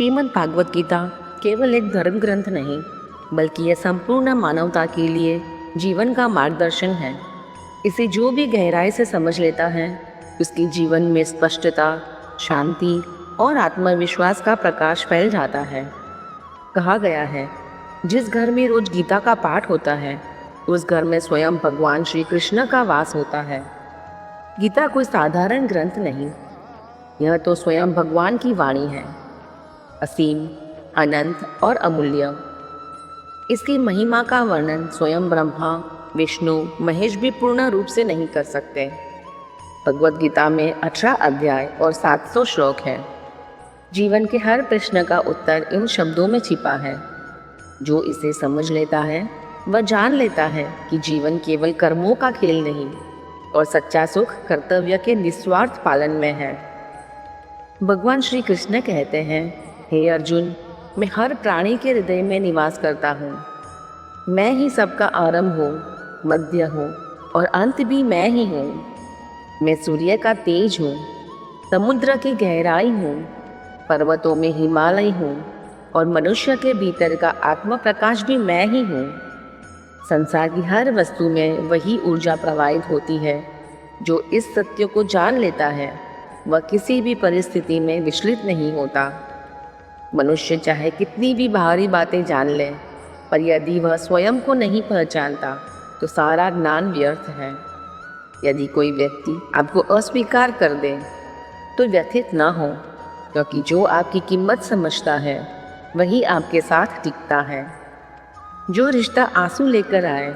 श्रीमद् भागवत गीता केवल एक धर्म ग्रंथ नहीं, बल्कि यह संपूर्ण मानवता के लिए जीवन का मार्गदर्शन है। इसे जो भी गहराई से समझ लेता है, उसके जीवन में स्पष्टता, शांति और आत्मविश्वास का प्रकाश फैल जाता है। कहा गया है, जिस घर में रोज गीता का पाठ होता है, उस घर में स्वयं भगवान श्री कृष्ण का वास होता है। गीता कोई साधारण ग्रंथ नहीं, यह तो स्वयं भगवान की वाणी है, असीम, अनंत और अमूल्य। इसकी महिमा का वर्णन स्वयं ब्रह्मा, विष्णु, महेश भी पूर्ण रूप से नहीं कर सकते। भगवत गीता में 18 अध्याय और 700 श्लोक है। जीवन के हर प्रश्न का उत्तर इन शब्दों में छिपा है। जो इसे समझ लेता है, वह जान लेता है कि जीवन केवल कर्मों का खेल नहीं और सच्चा सुख कर्तव्य के निस्वार्थ पालन में है। भगवान श्री कृष्ण कहते हैं, हे अर्जुन, मैं हर प्राणी के हृदय में निवास करता हूँ। मैं ही सबका आरंभ हूँ, मध्य हूँ और अंत भी मैं ही हूँ। मैं सूर्य का तेज हूँ, समुद्र की गहराई हूँ, पर्वतों में हिमालय हूँ और मनुष्य के भीतर का आत्म प्रकाश भी मैं ही हूँ। संसार की हर वस्तु में वही ऊर्जा प्रवाहित होती है। जो इस सत्य को जान लेता है, वह किसी भी परिस्थिति में विचलित नहीं होता। मनुष्य चाहे कितनी भी बाहरी बातें जान ले, पर यदि वह स्वयं को नहीं पहचानता तो सारा ज्ञान व्यर्थ है। यदि कोई व्यक्ति आपको अस्वीकार कर दे तो व्यथित न हो, क्योंकि जो आपकी कीमत समझता है वही आपके साथ टिकता है। जो रिश्ता आंसू लेकर आए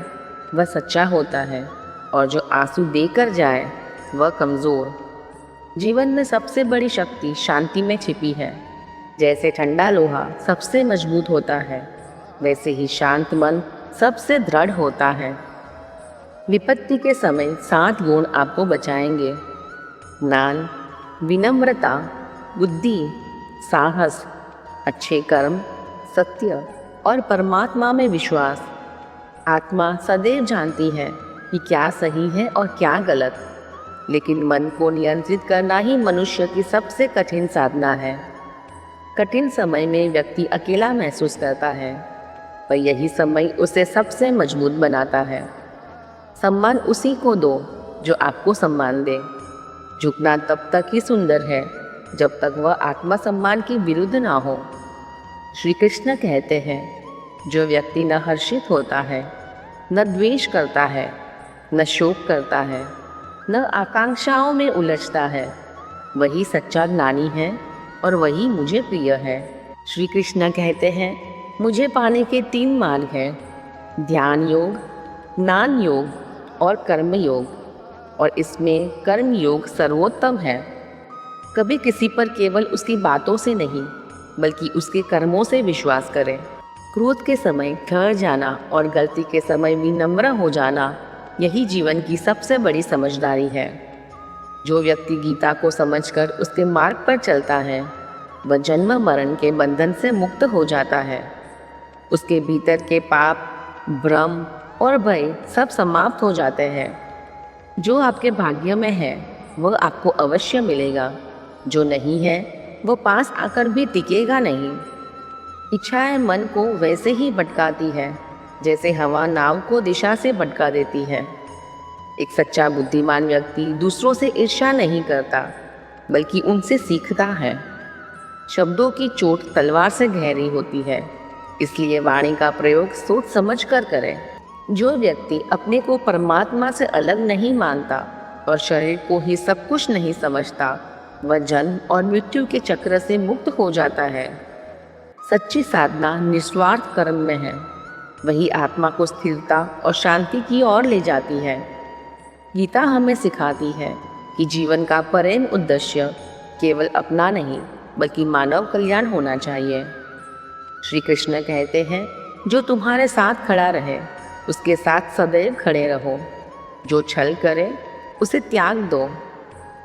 वह सच्चा होता है, और जो आंसू देकर जाए वह कमज़ोर। जीवन में सबसे बड़ी शक्ति शांति में छिपी है। जैसे ठंडा लोहा सबसे मजबूत होता है, वैसे ही शांत मन सबसे दृढ़ होता है। विपत्ति के समय 7 गुण आपको बचाएंगे: ज्ञान, विनम्रता, बुद्धि, साहस, अच्छे कर्म, सत्य और परमात्मा में विश्वास। आत्मा सदैव जानती है कि क्या सही है और क्या गलत, लेकिन मन को नियंत्रित करना ही मनुष्य की सबसे कठिन साधना है। कठिन समय में व्यक्ति अकेला महसूस करता है, पर यही समय उसे सबसे मजबूत बनाता है। सम्मान उसी को दो जो आपको सम्मान दे। झुकना तब तक ही सुंदर है जब तक वह आत्मसम्मान के विरुद्ध ना हो। श्री कृष्ण कहते हैं, जो व्यक्ति न हर्षित होता है, न द्वेष करता है, न शोक करता है, न आकांक्षाओं में उलझता है, वही सच्चा ज्ञानी है और वही मुझे प्रिय है। श्री कृष्ण कहते हैं, मुझे पाने के 3 मार्ग हैं: ध्यान योग, ज्ञान योग और कर्म योग, और इसमें कर्म योग सर्वोत्तम है। कभी किसी पर केवल उसकी बातों से नहीं, बल्कि उसके कर्मों से विश्वास करें। क्रोध के समय ठहर जाना और गलती के समय विनम्र हो जाना, यही जीवन की सबसे बड़ी समझदारी है। जो व्यक्ति गीता को समझकर उसके मार्ग पर चलता है, वह जन्म मरण के बंधन से मुक्त हो जाता है। उसके भीतर के पाप, भ्रम और भय सब समाप्त हो जाते हैं। जो आपके भाग्य में है वह आपको अवश्य मिलेगा, जो नहीं है वो पास आकर भी टिकेगा नहीं। इच्छाएं मन को वैसे ही भटकाती है जैसे हवा नाव को दिशा से भटका देती है। एक सच्चा बुद्धिमान व्यक्ति दूसरों से ईर्ष्या नहीं करता, बल्कि उनसे सीखता है। शब्दों की चोट तलवार से गहरी होती है, इसलिए वाणी का प्रयोग सोच समझ कर करें। जो व्यक्ति अपने को परमात्मा से अलग नहीं मानता और शरीर को ही सब कुछ नहीं समझता, वह जन्म और मृत्यु के चक्र से मुक्त हो जाता है। सच्ची साधना निस्वार्थ कर्म में है, वही आत्मा को स्थिरता और शांति की ओर ले जाती है। गीता हमें सिखाती है कि जीवन का परम उद्देश्य केवल अपना नहीं, बल्कि मानव कल्याण होना चाहिए। श्री कृष्ण कहते हैं, जो तुम्हारे साथ खड़ा रहे उसके साथ सदैव खड़े रहो। जो छल करे उसे त्याग दो।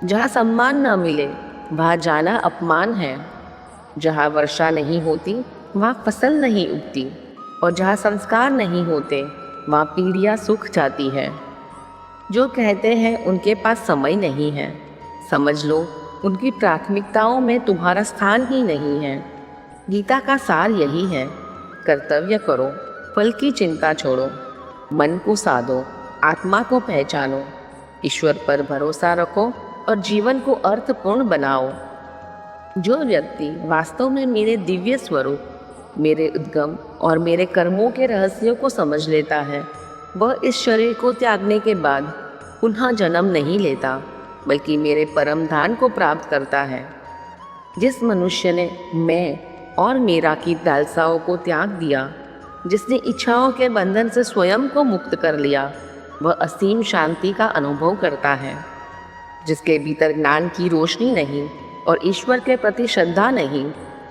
जहाँ सम्मान न मिले वहाँ जाना अपमान है। जहाँ वर्षा नहीं होती वहाँ फसल नहीं उगती, और जहाँ संस्कार नहीं होते वहाँ पीढ़ियाँ सूख जाती है। जो कहते हैं उनके पास समय नहीं है, समझ लो उनकी प्राथमिकताओं में तुम्हारा स्थान ही नहीं है। गीता का सार यही है, कर्तव्य करो, फल की चिंता छोड़ो, मन को साधो, आत्मा को पहचानो, ईश्वर पर भरोसा रखो और जीवन को अर्थपूर्ण बनाओ। जो व्यक्ति वास्तव में मेरे दिव्य स्वरूप, मेरे उद्गम और मेरे कर्मों के रहस्यों को समझ लेता है, वह इस शरीर को त्यागने के बाद पुनः जन्म नहीं लेता, बल्कि मेरे परम धाम को प्राप्त करता है। जिस मनुष्य ने मैं और मेरा की लालसाओं को त्याग दिया, जिसने इच्छाओं के बंधन से स्वयं को मुक्त कर लिया, वह असीम शांति का अनुभव करता है। जिसके भीतर ज्ञान की रोशनी नहीं और ईश्वर के प्रति श्रद्धा नहीं,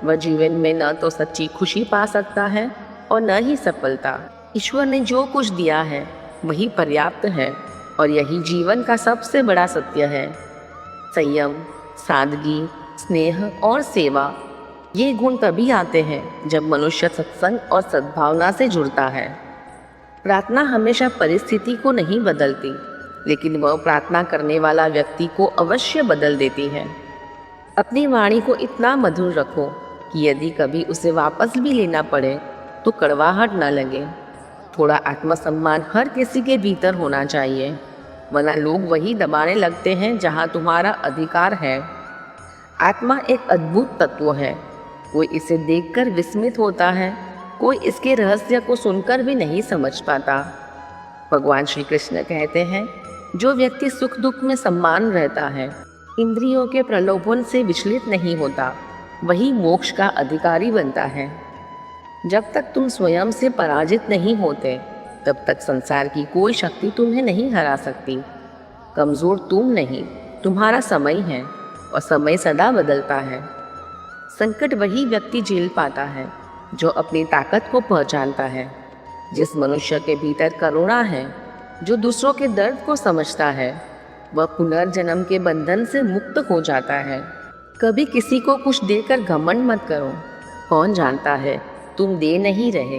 वह जीवन में न तो सच्ची खुशी पा सकता है और न ही सफलता। ईश्वर ने जो कुछ दिया है वही पर्याप्त है और यही जीवन का सबसे बड़ा सत्य है। संयम, सादगी, स्नेह और सेवा, ये गुण तभी आते हैं जब मनुष्य सत्संग और सद्भावना से जुड़ता है। प्रार्थना हमेशा परिस्थिति को नहीं बदलती, लेकिन वह प्रार्थना करने वाला व्यक्ति को अवश्य बदल देती है। अपनी वाणी को इतना मधुर रखो कि यदि कभी उसे वापस भी लेना पड़े तो कड़वाहट न लगे। थोड़ा आत्मसम्मान हर किसी के भीतर होना चाहिए, वरना लोग वही दबाने लगते हैं जहाँ तुम्हारा अधिकार है। आत्मा एक अद्भुत तत्व है। कोई इसे देखकर विस्मित होता है, कोई इसके रहस्य को सुनकर भी नहीं समझ पाता। भगवान श्री कृष्ण कहते हैं, जो व्यक्ति सुख दुख में सम्मान रहता है, इंद्रियों के प्रलोभन से विचलित नहीं होता, वही मोक्ष का अधिकारी बनता है। जब तक तुम स्वयं से पराजित नहीं होते, तब तक संसार की कोई शक्ति तुम्हें नहीं हरा सकती। कमज़ोर तुम नहीं, तुम्हारा समय है और समय सदा बदलता है। संकट वही व्यक्ति झेल पाता है जो अपनी ताकत को पहचानता है। जिस मनुष्य के भीतर करुणा है, जो दूसरों के दर्द को समझता है, वह पुनर्जन्म के बंधन से मुक्त हो जाता है। कभी किसी को कुछ देकर घमंड मत करो। कौन जानता है तुम दे नहीं रहे,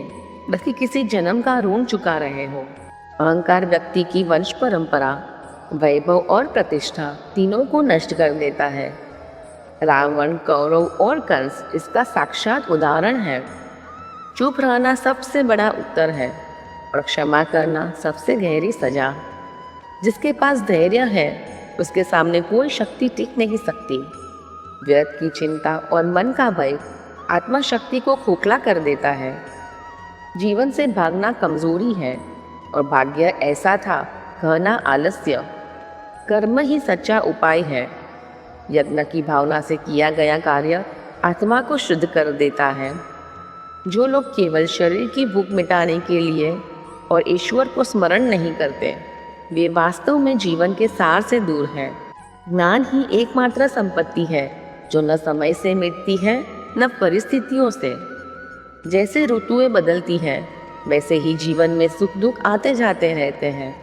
बल्कि किसी जन्म का ऋण चुका रहे हो। अहंकार व्यक्ति की वंश परंपरा, वैभव और प्रतिष्ठा तीनों को नष्ट कर देता है। रावण, कौरव और कंस इसका साक्षात उदाहरण है। चुप रहना सबसे बड़ा उत्तर है और क्षमा करना सबसे गहरी सजा। जिसके पास धैर्य है, उसके सामने कोई शक्ति टिक नहीं सकती। व्यर्थ की चिंता और मन का भय आत्मा शक्ति को खोखला कर देता है। जीवन से भागना कमजोरी है और भाग्य ऐसा था कहना आलस्य। कर्म ही सच्चा उपाय है। यज्ञ की भावना से किया गया कार्य आत्मा को शुद्ध कर देता है। जो लोग केवल शरीर की भूख मिटाने के लिए और ईश्वर को स्मरण नहीं करते, वे वास्तव में जीवन के सार से दूर हैं। ज्ञान ही एकमात्र संपत्ति है जो न समय से मिटती है न परिस्थितियों से। जैसे ऋतुएं बदलती हैं, वैसे ही जीवन में सुख दुख आते जाते रहते हैं,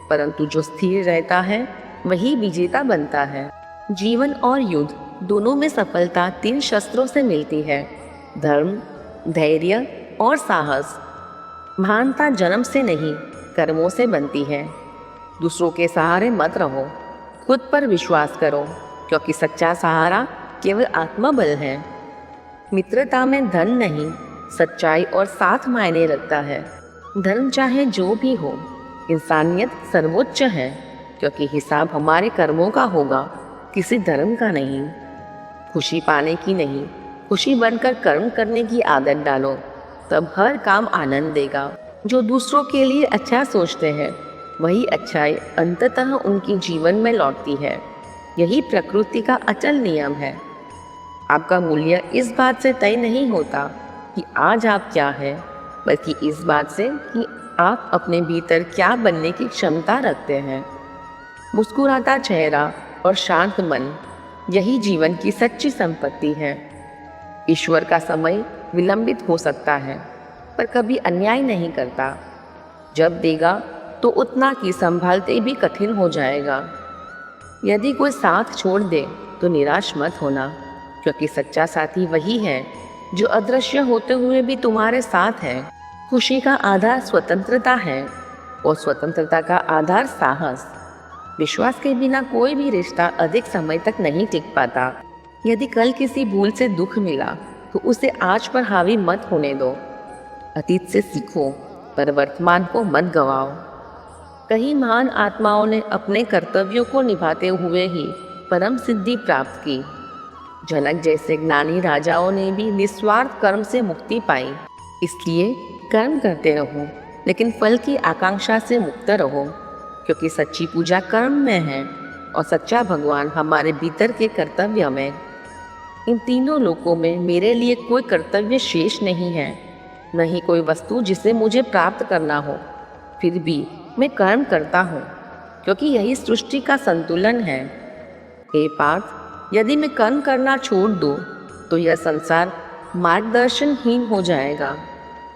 परंतु जो स्थिर रहता है वही विजेता बनता है। जीवन और युद्ध दोनों में सफलता 3 शस्त्रों से मिलती है: धर्म, धैर्य और साहस। महानता जन्म से नहीं, कर्मों से बनती है। दूसरों के सहारे मत रहो, खुद पर विश्वास करो, क्योंकि सच्चा सहारा केवल आत्मबल है। मित्रता में धन नहीं, सच्चाई और साथ मायने रखता है। धर्म चाहे जो भी हो, इंसानियत सर्वोच्च है, क्योंकि हिसाब हमारे कर्मों का होगा, किसी धर्म का नहीं। खुशी पाने की नहीं, खुशी बनकर कर्म करने की आदत डालो, तब हर काम आनंद देगा। जो दूसरों के लिए अच्छा सोचते हैं, वही अच्छाई अंततः उनकी जीवन में लौटती है। यही प्रकृति का अचल नियम है। आपका मूल्य इस बात से तय नहीं होता कि आज आप क्या हैं, बल्कि इस बात से कि आप अपने भीतर क्या बनने की क्षमता रखते हैं। मुस्कुराता चेहरा और शांत मन, यही जीवन की सच्ची संपत्ति है। ईश्वर का समय विलंबित हो सकता है, पर कभी अन्याय नहीं करता। जब देगा तो उतना कि संभालते भी कठिन हो जाएगा। यदि कोई साथ छोड़ दे तो निराश मत होना, क्योंकि सच्चा साथी वही है जो अदृश्य होते हुए भी तुम्हारे साथ है। खुशी का आधार स्वतंत्रता है और स्वतंत्रता का आधार साहस। विश्वास के बिना कोई भी रिश्ता अधिक समय तक नहीं टिक पाता। यदि कल किसी भूल से दुख मिला तो उसे आज पर हावी मत होने दो। अतीत से सीखो, पर वर्तमान को मत गवाओ। कई महान आत्माओं ने अपने कर्तव्यों को निभाते हुए ही परम सिद्धि प्राप्त की। जनक जैसे ज्ञानी राजाओं ने भी निस्वार्थ कर्म से मुक्ति पाई। इसलिए कर्म करते रहो, लेकिन फल की आकांक्षा से मुक्त रहो, क्योंकि सच्ची पूजा कर्म में है और सच्चा भगवान हमारे भीतर के कर्तव्य में। इन तीनों लोकों में मेरे लिए कोई कर्तव्य शेष नहीं है, न ही कोई वस्तु जिसे मुझे प्राप्त करना हो। फिर भी मैं कर्म करता हूँ, क्योंकि यही सृष्टि का संतुलन है। हे पार्थ, यदि मैं कर्म करना छोड़ दूँ तो यह संसार मार्गदर्शनहीन हो जाएगा।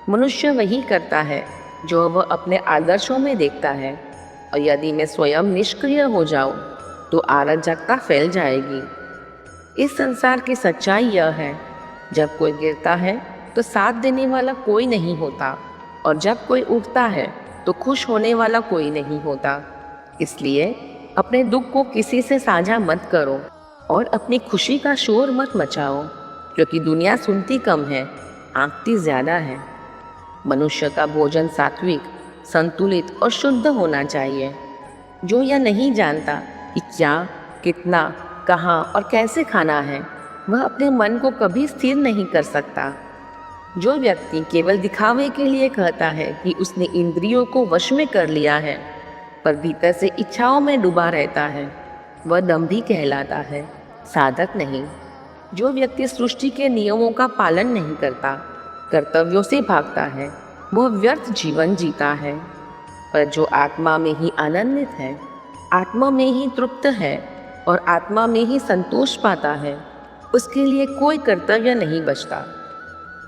मनुष्य वही करता है जो वह अपने आदर्शों में देखता है, और यदि मैं स्वयं निष्क्रिय हो जाऊं तो अराजकता फैल जाएगी। इस संसार की सच्चाई यह है, जब कोई गिरता है तो साथ देने वाला कोई नहीं होता, और जब कोई उठता है तो खुश होने वाला कोई नहीं होता। इसलिए अपने दुख को किसी से साझा मत करो और अपनी खुशी का शोर मत मचाओ, क्योंकि दुनिया सुनती कम है, आंकती ज़्यादा है। मनुष्य का भोजन सात्विक, संतुलित और शुद्ध होना चाहिए। जो यह नहीं जानता कि क्या, कितना, कहाँ और कैसे खाना है, वह अपने मन को कभी स्थिर नहीं कर सकता। जो व्यक्ति केवल दिखावे के लिए कहता है कि उसने इंद्रियों को वश में कर लिया है, पर भीतर से इच्छाओं में डूबा रहता है, वह दंभी कहलाता है, साधक नहीं। जो व्यक्ति सृष्टि के नियमों का पालन नहीं करता, कर्तव्यों से भागता है, वह व्यर्थ जीवन जीता है। पर जो आत्मा में ही आनंदित है, आत्मा में ही तृप्त है और आत्मा में ही संतोष पाता है, उसके लिए कोई कर्तव्य नहीं बचता।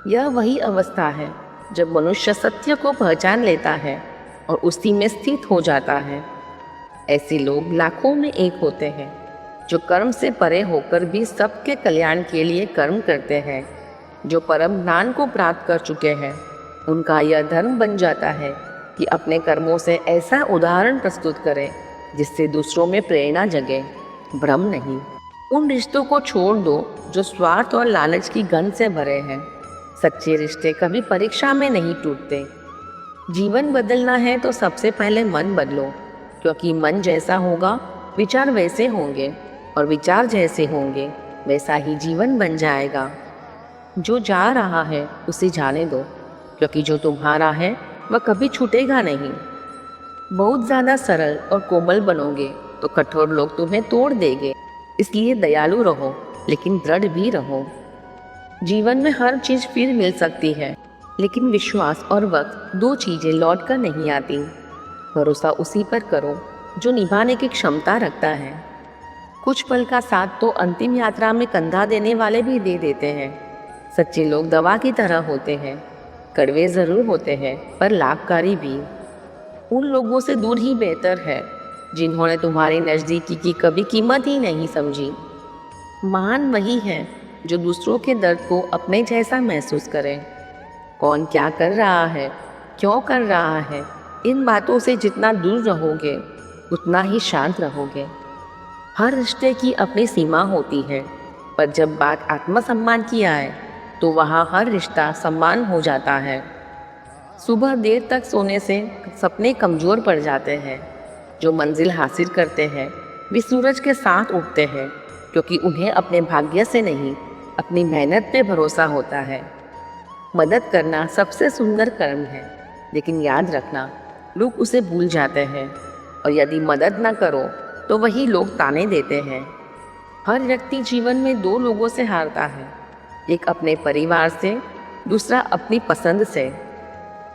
यह वही अवस्था है जब मनुष्य सत्य को पहचान लेता है और उसी में स्थित हो जाता है। ऐसे लोग लाखों में एक होते हैं, जो कर्म से परे होकर भी सबके कल्याण के लिए कर्म करते हैं। जो परम ज्ञान को प्राप्त कर चुके हैं, उनका यह धर्म बन जाता है कि अपने कर्मों से ऐसा उदाहरण प्रस्तुत करें जिससे दूसरों में प्रेरणा जगे, भ्रम नहीं। उन रिश्तों को छोड़ दो जो स्वार्थ और लालच की गंध से भरे हैं। सच्चे रिश्ते कभी परीक्षा में नहीं टूटते। जीवन बदलना है तो सबसे पहले मन बदलो, क्योंकि मन जैसा होगा विचार वैसे होंगे, और विचार जैसे होंगे वैसा ही जीवन बन जाएगा। जो जा रहा है उसे जाने दो, क्योंकि जो तुम्हारा है वह कभी छूटेगा नहीं। बहुत ज़्यादा सरल और कोमल बनोगे तो कठोर लोग तुम्हें तोड़ देंगे। इसलिए दयालु रहो, लेकिन दृढ़ भी रहो। जीवन में हर चीज़ फिर मिल सकती है, लेकिन विश्वास और वक्त दो चीज़ें लौट कर नहीं आती। भरोसा उसी पर करो जो निभाने की क्षमता रखता है। कुछ पल का साथ तो अंतिम यात्रा में कंधा देने वाले भी दे देते हैं। सच्चे लोग दवा की तरह होते हैं, कड़वे ज़रूर होते हैं पर लाभकारी भी। उन लोगों से दूर ही बेहतर है जिन्होंने तुम्हारी नज़दीकी की कभी कीमत ही नहीं समझी। महान वही है जो दूसरों के दर्द को अपने जैसा महसूस करे। कौन क्या कर रहा है, क्यों कर रहा है, इन बातों से जितना दूर रहोगे उतना ही शांत रहोगे। हर रिश्ते की अपनी सीमा होती है, पर जब बात आत्मसम्मान की आए तो वहाँ हर रिश्ता सम्मान हो जाता है। सुबह देर तक सोने से सपने कमज़ोर पड़ जाते हैं। जो मंजिल हासिल करते हैं वे सूरज के साथ उठते हैं, क्योंकि उन्हें अपने भाग्य से नहीं, अपनी मेहनत पे भरोसा होता है। मदद करना सबसे सुंदर कर्म है, लेकिन याद रखना लोग उसे भूल जाते हैं, और यदि मदद ना करो तो वही लोग ताने देते हैं। हर व्यक्ति जीवन में दो लोगों से हारता है, एक अपने परिवार से, दूसरा अपनी पसंद से।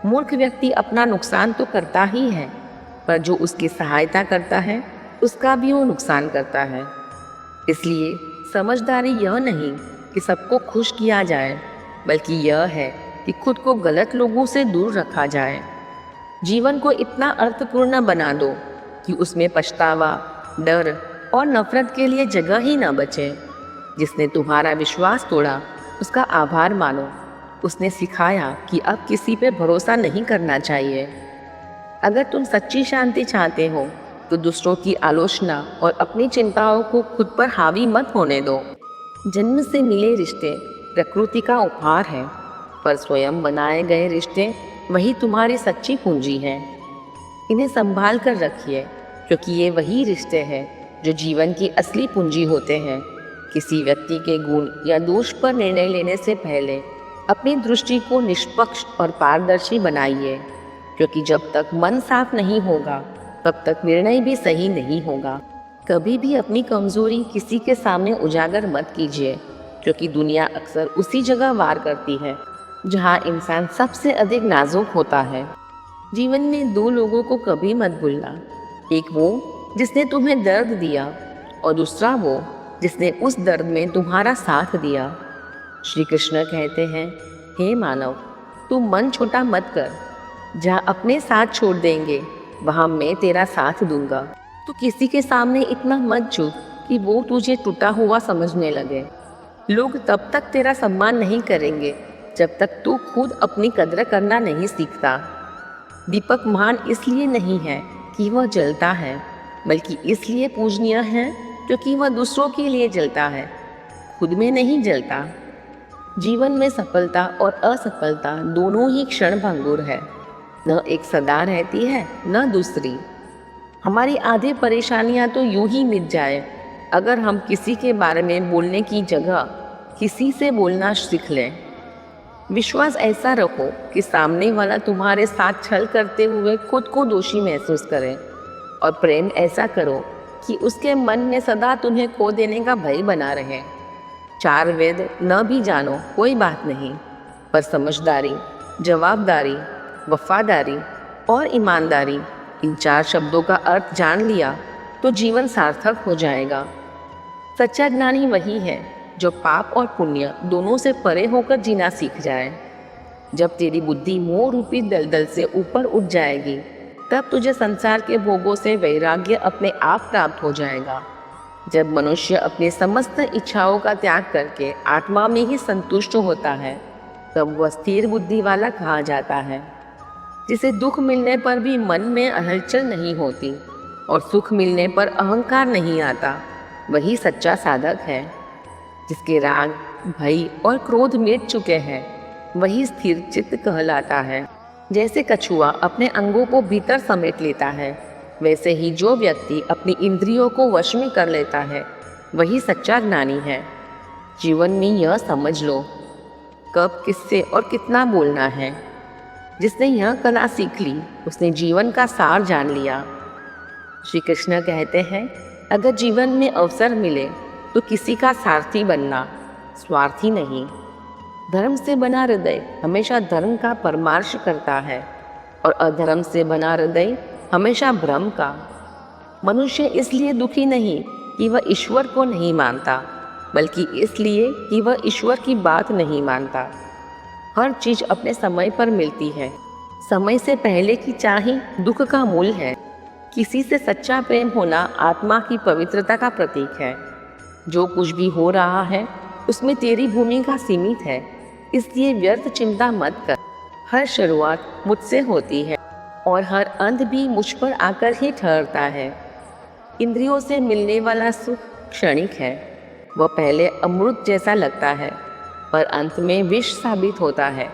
मूर्ख व्यक्ति अपना नुकसान तो करता ही है, पर जो उसकी सहायता करता है उसका भी वो नुकसान करता है। इसलिए समझदारी यह नहीं कि सबको खुश किया जाए, बल्कि यह है कि खुद को गलत लोगों से दूर रखा जाए। जीवन को इतना अर्थपूर्ण बना दो कि उसमें पछतावा, डर और नफरत के लिए जगह ही न बचे। जिसने तुम्हारा विश्वास तोड़ा उसका आभार मानो। उसने सिखाया कि अब किसी पे भरोसा नहीं करना चाहिए। अगर तुम सच्ची शांति चाहते हो तो दूसरों की आलोचना और अपनी चिंताओं को खुद पर हावी मत होने दो। जन्म से मिले रिश्ते प्रकृति का उपहार है, पर स्वयं बनाए गए रिश्ते वही तुम्हारी सच्ची पूंजी हैं। इन्हें संभाल कर रखिए, क्योंकि ये वही रिश्ते हैं जो जीवन की असली पूंजी होते हैं। किसी व्यक्ति के गुण या दोष पर निर्णय लेने से पहले अपनी दृष्टि को निष्पक्ष और पारदर्शी बनाइए, क्योंकि जब तक मन साफ नहीं होगा तब तक निर्णय भी सही नहीं होगा। कभी भी अपनी कमजोरी किसी के सामने उजागर मत कीजिए, क्योंकि दुनिया अक्सर उसी जगह वार करती है जहां इंसान सबसे अधिक नाजुक होता है। जीवन में दो लोगों को कभी मत भूलना, एक वो जिसने तुम्हें दर्द दिया और दूसरा वो जिसने उस दर्द में तुम्हारा साथ दिया। श्री कृष्ण कहते हैं, हे मानव, तू मन छोटा मत कर। जहाँ अपने साथ छोड़ देंगे वहाँ मैं तेरा साथ दूंगा। तू किसी के सामने इतना मत झुक कि वो तुझे टूटा हुआ समझने लगे। लोग तब तक तेरा सम्मान नहीं करेंगे जब तक तू खुद अपनी कद्र करना नहीं सीखता। दीपक महान इसलिए नहीं है कि वह जलता है, बल्कि इसलिए पूजनीय है क्योंकि वह दूसरों के लिए जलता है, खुद में नहीं जलता। जीवन में सफलता और असफलता दोनों ही क्षण भंगुर है, न एक सदा रहती है न दूसरी। हमारी आधी परेशानियां तो यूं ही मिट जाए अगर हम किसी के बारे में बोलने की जगह किसी से बोलना सीख लें। विश्वास ऐसा रखो कि सामने वाला तुम्हारे साथ छल करते हुए खुद को दोषी महसूस करे, और प्रेम ऐसा करो कि उसके मन में सदा तुम्हें खो देने का भय बना रहे। चार वेद न भी जानो कोई बात नहीं, पर समझदारी, जवाबदारी, वफादारी और ईमानदारी, इन चार शब्दों का अर्थ जान लिया तो जीवन सार्थक हो जाएगा। सच्चा ज्ञानी वही है जो पाप और पुण्य दोनों से परे होकर जीना सीख जाए। जब तेरी बुद्धि मोह रूपी दलदल से ऊपर उठ जाएगी तब तुझे संसार के भोगों से वैराग्य अपने आप प्राप्त हो जाएगा। जब मनुष्य अपनी समस्त इच्छाओं का त्याग करके आत्मा में ही संतुष्ट होता है तब वह स्थिर बुद्धि वाला कहा जाता है। जिसे दुख मिलने पर भी मन में हलचल नहीं होती और सुख मिलने पर अहंकार नहीं आता, वही सच्चा साधक है। जिसके राग, भय और क्रोध मिट चुके हैं वही स्थिर चित्त कहलाता है। जैसे कछुआ अपने अंगों को भीतर समेट लेता है, वैसे ही जो व्यक्ति अपनी इंद्रियों को वश में कर लेता है वही सच्चा ज्ञानी है। जीवन में यह समझ लो, कब, किससे और कितना बोलना है। जिसने यह कला सीख ली उसने जीवन का सार जान लिया। श्री कृष्ण कहते हैं, अगर जीवन में अवसर मिले तो किसी का सारथी बनना, स्वार्थी नहीं। धर्म से बना हृदय हमेशा धर्म का परमार्श करता है और अधर्म से बना हृदय हमेशा भ्रम का। मनुष्य इसलिए दुखी नहीं कि वह ईश्वर को नहीं मानता, बल्कि इसलिए कि वह ईश्वर की बात नहीं मानता। हर चीज अपने समय पर मिलती है। समय से पहले की चाह दुख का मूल है। किसी से सच्चा प्रेम होना आत्मा की पवित्रता का प्रतीक है। जो कुछ भी हो रहा है उसमें तेरी भूमिका सीमित है, इसलिए व्यर्थ चिंता मत कर। हर शुरुआत मुझसे होती है और हर अंत भी मुझ पर आकर ही ठहरता है। इंद्रियों से मिलने वाला सुख क्षणिक है। वह पहले अमृत जैसा लगता है पर अंत में विष साबित होता है।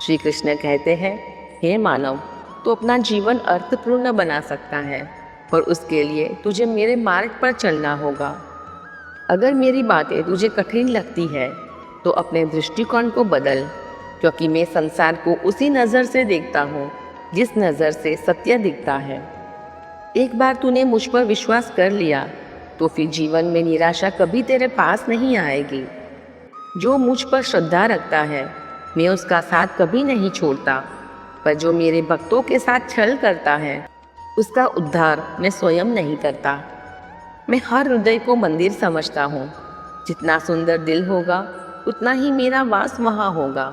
श्री कृष्ण कहते हैं, हे मानव, तू अपना जीवन अर्थपूर्ण बना सकता है, पर उसके लिए तुझे मेरे मार्ग पर चलना होगा। अगर मेरी बातें तुझे कठिन लगती है तो अपने दृष्टिकोण को बदल, क्योंकि मैं संसार को उसी नज़र से देखता हूँ जिस नज़र से सत्य दिखता है। एक बार तूने मुझ पर विश्वास कर लिया तो फिर जीवन में निराशा कभी तेरे पास नहीं आएगी। जो मुझ पर श्रद्धा रखता है मैं उसका साथ कभी नहीं छोड़ता, पर जो मेरे भक्तों के साथ छल करता है उसका उद्धार मैं स्वयं नहीं करता। मैं हर हृदय को मंदिर समझता हूँ। जितना सुंदर दिल होगा उतना ही मेरा वास वहाँ होगा।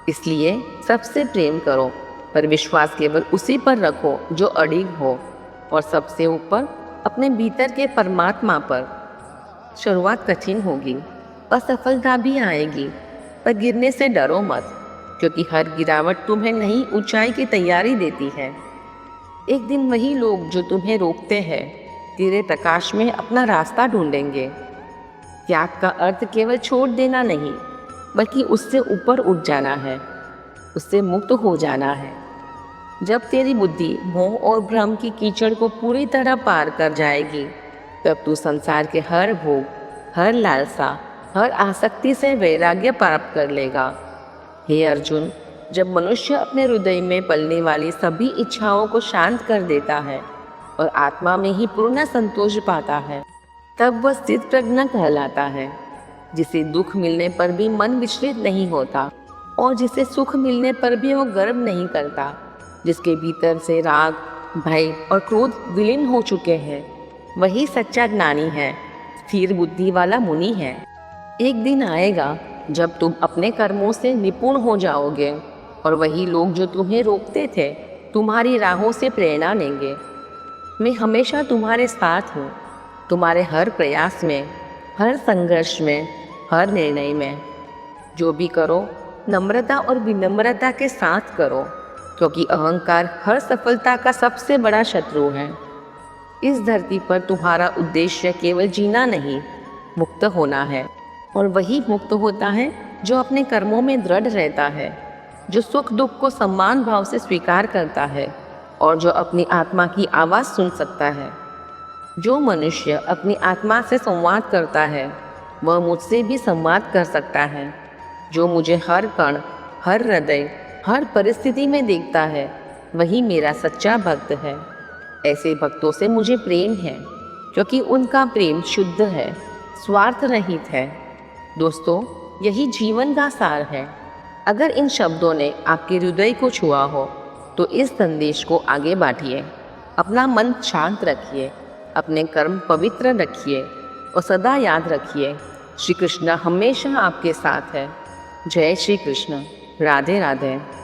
इसलिए सबसे प्रेम करो, पर विश्वास केवल उसी पर रखो जो अडिग हो, और सबसे ऊपर अपने भीतर के परमात्मा पर। शुरुआत कठिन होगी, असफलता भी आएगी, पर गिरने से डरो मत, क्योंकि हर गिरावट तुम्हें नई ऊंचाई की तैयारी देती है। एक दिन वही लोग जो तुम्हें रोकते हैं तेरे प्रकाश में अपना रास्ता ढूंढेंगे। त्याग का अर्थ केवल छोड़ देना नहीं, बल्कि उससे ऊपर उठ जाना है, उससे मुक्त हो जाना है। जब तेरी बुद्धि मोह और भ्रम की कीचड़ को पूरी तरह पार कर जाएगी, तब तू संसार के हर भोग, हर लालसा, हर आसक्ति से वैराग्य प्राप्त कर लेगा। हे अर्जुन, जब मनुष्य अपने हृदय में पलने वाली सभी इच्छाओं को शांत कर देता है और आत्मा में ही पूर्ण संतोष पाता है, तब वह स्थित प्रज्ञ कहलाता है, जिसे दुख मिलने पर भी मन विचलित नहीं होता और जिसे सुख मिलने पर भी वो गर्व नहीं करता, जिसके भीतर से राग, भय और क्रोध विलीन हो चुके हैं। वही सच्चा ज्ञानी है, स्थिर बुद्धि वाला मुनि है। एक दिन आएगा जब तुम अपने कर्मों से निपुण हो जाओगे और वही लोग जो तुम्हें रोकते थे तुम्हारी राहों से प्रेरणा लेंगे। मैं हमेशा तुम्हारे साथ हूँ, तुम्हारे हर प्रयास में, हर संघर्ष में, हर निर्णय में। जो भी करो नम्रता और विनम्रता के साथ करो, क्योंकि अहंकार हर सफलता का सबसे बड़ा शत्रु है। इस धरती पर तुम्हारा उद्देश्य केवल जीना नहीं, मुक्त होना है। और वही मुक्त होता है जो अपने कर्मों में दृढ़ रहता है, जो सुख दुख को सम्मान भाव से स्वीकार करता है और जो अपनी आत्मा की आवाज़ सुन सकता है। जो मनुष्य अपनी आत्मा से संवाद करता है वह मुझसे भी संवाद कर सकता है। जो मुझे हर कण, हर हृदय, हर परिस्थिति में देखता है वही मेरा सच्चा भक्त है। ऐसे भक्तों से मुझे प्रेम है, क्योंकि उनका प्रेम शुद्ध है, स्वार्थ रहित है। दोस्तों, यही जीवन का सार है। अगर इन शब्दों ने आपके हृदय को छुआ हो तो इस संदेश को आगे बांटिए। अपना मन शांत रखिए, अपने कर्म पवित्र रखिए और सदा याद रखिए, श्री कृष्ण हमेशा आपके साथ है। जय श्री कृष्ण। राधे राधे।